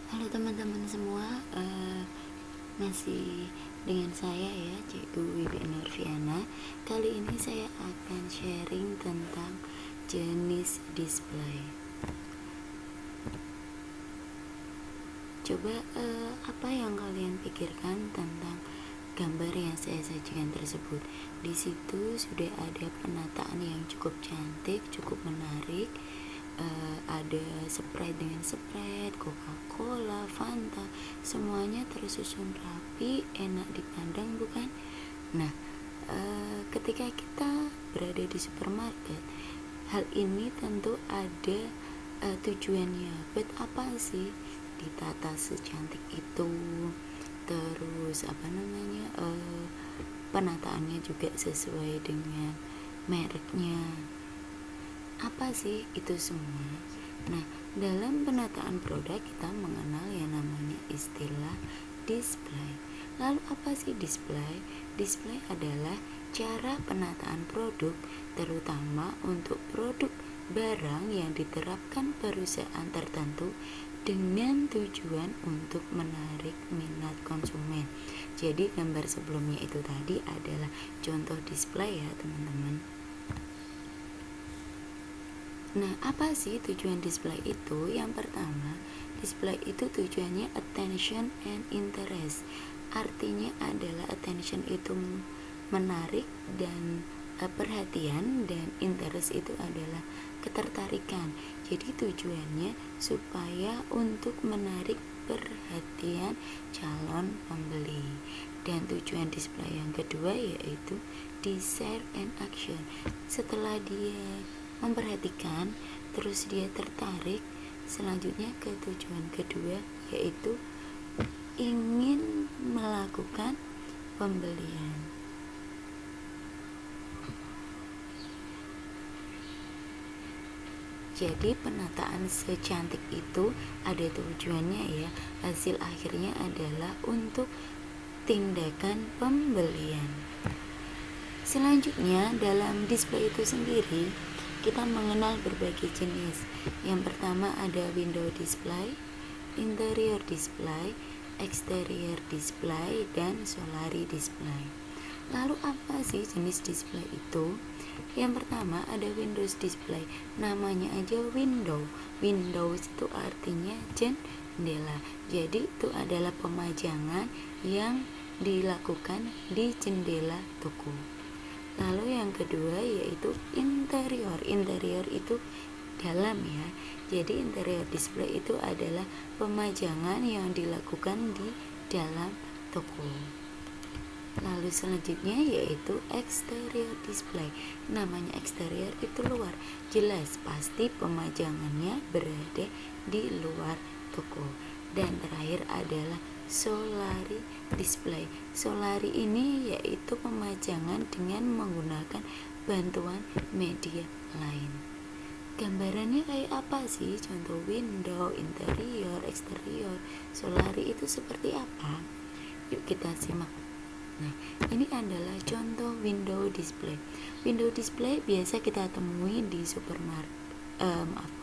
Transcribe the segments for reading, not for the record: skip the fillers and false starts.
Halo teman-teman semua, masih dengan saya ya, Cikgu Wibi Nurfiana. Kali ini saya akan sharing tentang jenis display. Coba apa yang kalian pikirkan tentang gambar yang saya sajikan tersebut? Di situ sudah ada penataan yang cukup cantik, cukup menarik. Ada Sprite dengan Sprite, Coca-Cola, Fanta, semuanya tersusun rapi, enak dipandang, bukan? Nah, ketika kita berada di supermarket, hal ini tentu ada tujuannya. Buat apa sih ditata secantik itu? Terus penataannya juga sesuai dengan mereknya. Apa sih itu semua? Nah, dalam penataan produk kita mengenal yang namanya istilah display. Lalu apa sih display? Display adalah cara penataan produk, terutama untuk produk barang yang diterapkan perusahaan tertentu dengan tujuan untuk menarik minat konsumen. Jadi gambar sebelumnya itu tadi adalah contoh display ya teman-teman. Nah, apa sih tujuan display itu? Yang pertama, display itu tujuannya attention and interest. Artinya adalah attention itu menarik dan perhatian, dan interest itu adalah ketertarikan. Jadi tujuannya supaya untuk menarik perhatian calon pembeli. Dan tujuan display yang kedua yaitu desire and action. Setelah dia memperhatikan, terus dia tertarik, selanjutnya ke tujuan kedua yaitu ingin melakukan pembelian. Jadi penataan secantik itu ada tujuannya ya. Hasil akhirnya adalah untuk tindakan pembelian. Selanjutnya dalam display itu sendiri kita mengenal berbagai jenis. Yang pertama ada window display, interior display, exterior display, dan solari display. Lalu apa sih jenis display itu? Yang pertama ada Windows display. Namanya aja window. Windows itu artinya jendela. Jadi itu adalah pemajangan yang dilakukan di jendela toko. Lalu yang kedua yaitu interior. Interior itu dalam ya. Jadi interior display itu adalah pemajangan yang dilakukan di dalam toko. Lalu selanjutnya yaitu exterior display. Namanya exterior itu luar. Jelas pasti pemajangannya berada di luar toko. Dan terakhir adalah solari display. Solari ini yaitu pemajangan dengan menggunakan bantuan media lain. Gambarannya kayak apa sih? Contoh window, interior, eksterior, solari itu seperti apa? Yuk kita simak. Nah, ini adalah contoh window display. Window display biasa kita temui di supermarket.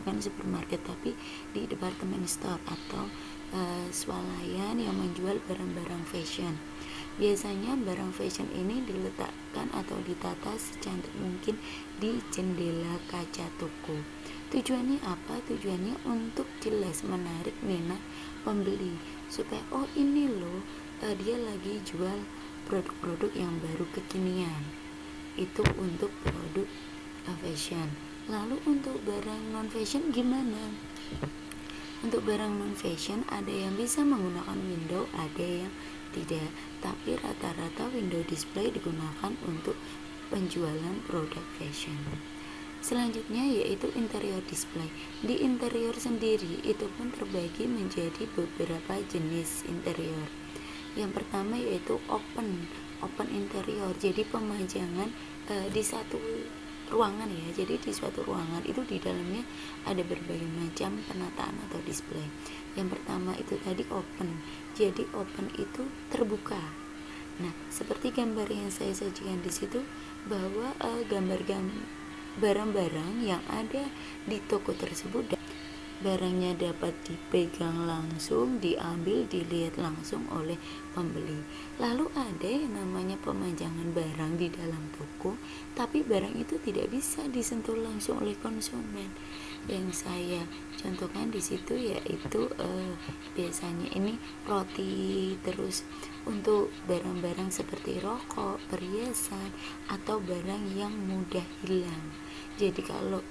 Bukan supermarket tapi di department store atau swalayan yang menjual barang-barang fashion. Biasanya barang fashion ini diletakkan atau ditata secantik mungkin di jendela kaca toko. Tujuannya apa? Tujuannya untuk jelas menarik minat pembeli supaya oh ini loh dia lagi jual produk-produk yang baru kekinian. Itu untuk produk fashion. Lalu untuk barang non fashion gimana? Untuk barang non fashion ada yang bisa menggunakan window, ada yang tidak. Tapi rata-rata window display digunakan untuk penjualan produk fashion. Selanjutnya yaitu interior display. Di interior sendiri itu pun terbagi menjadi beberapa jenis interior. Yang pertama yaitu open interior. Jadi pemajangan di satu ruangan ya. Jadi di suatu ruangan itu di dalamnya ada berbagai macam penataan atau display. Yang pertama itu tadi open. Jadi open itu terbuka. Nah, seperti gambar yang saya sajikan di situ bahwa barang-barang yang ada di toko tersebut barangnya dapat dipegang langsung, diambil, dilihat langsung oleh pembeli. Lalu ada yang namanya pemajangan barang di dalam toko, tapi barang itu tidak bisa disentuh langsung oleh konsumen. Yang saya contohkan di situ yaitu biasanya ini roti, terus untuk barang-barang seperti rokok, perhiasan, atau barang yang mudah hilang. Jadi kalau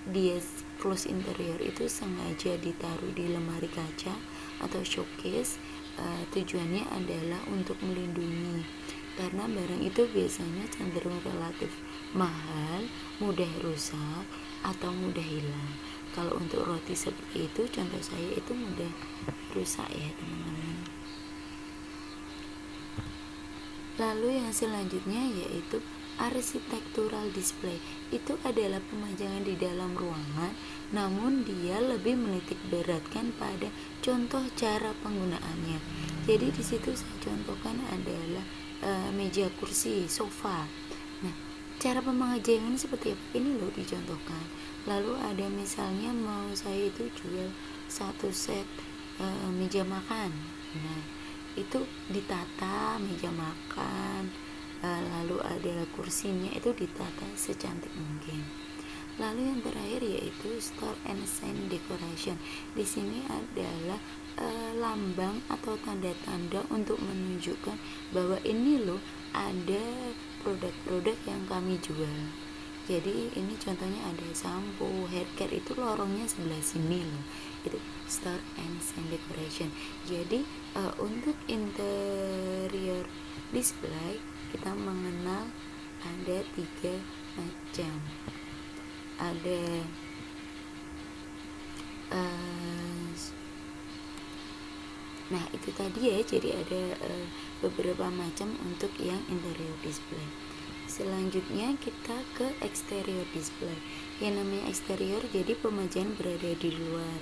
dia close interior itu sengaja ditaruh di lemari kaca atau showcase, tujuannya adalah untuk melindungi, karena barang itu biasanya cenderung relatif mahal, mudah rusak, atau mudah hilang. Kalau untuk roti seperti itu, contoh saya itu mudah rusak ya teman-teman. Lalu yang selanjutnya yaitu architectural display. Itu adalah pemajangan di dalam ruangan, namun dia lebih menitik beratkan pada contoh cara penggunaannya. Jadi di situ saya contohkan adalah meja, kursi, sofa. Nah, cara pemajangan seperti apa? Ini loh dicontohkan. Lalu ada misalnya mau saya itu jual satu set meja makan. Nah, itu ditata meja makan, lalu ada kursinya itu ditata secantik mungkin. Lalu yang terakhir yaitu store and sign decoration. Di sini adalah lambang atau tanda-tanda untuk menunjukkan bahwa ini loh ada produk-produk yang kami jual. Jadi ini contohnya ada sampo, hair care, itu lorongnya sebelah sini loh. Itu store and sign decoration. Jadi untuk interior display kita mengenal ada 3 macam. Ada nah itu tadi ya, jadi ada beberapa macam untuk yang interior display. Selanjutnya kita ke exterior display. Yang namanya eksterior jadi pemajangan berada di luar.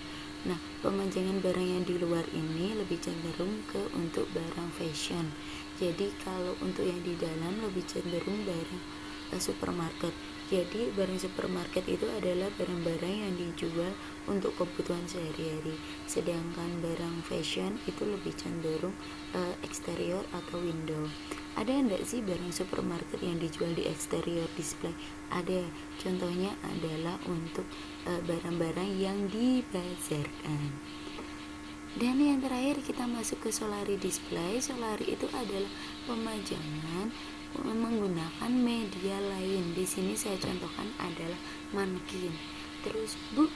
Nah, pemajangan barang yang di luar ini lebih cenderung ke untuk barang fashion. Jadi kalau untuk yang di dalam lebih cenderung barang supermarket. Jadi barang supermarket itu adalah barang-barang yang dijual untuk kebutuhan sehari-hari. Sedangkan barang fashion itu lebih cenderung eksterior atau window. Ada enggak sih barang supermarket yang dijual di exterior display? Ada. Contohnya adalah untuk barang-barang yang dibazarkan. Dan yang terakhir kita masuk ke solari display. Solari itu adalah pemajangan menggunakan media lain. Di sini saya contohkan adalah manekin. Terus Bu,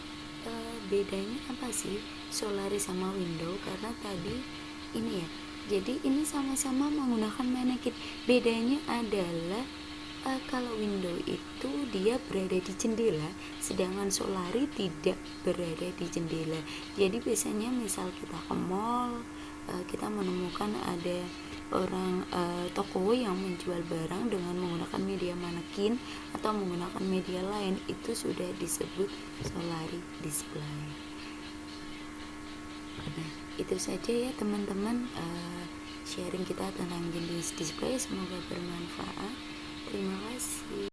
bedanya apa sih solari sama window? Karena tadi ini ya, jadi ini sama-sama menggunakan manekin. Bedanya adalah kalau window itu dia berada di jendela, sedangkan solari tidak berada di jendela. Jadi biasanya misal kita ke mall, kita menemukan ada orang toko yang menjual barang dengan menggunakan media manekin atau menggunakan media lain, itu sudah disebut solari display. Nah, itu saja ya teman-teman, sharing kita tentang jenis display, semoga bermanfaat. Terima kasih.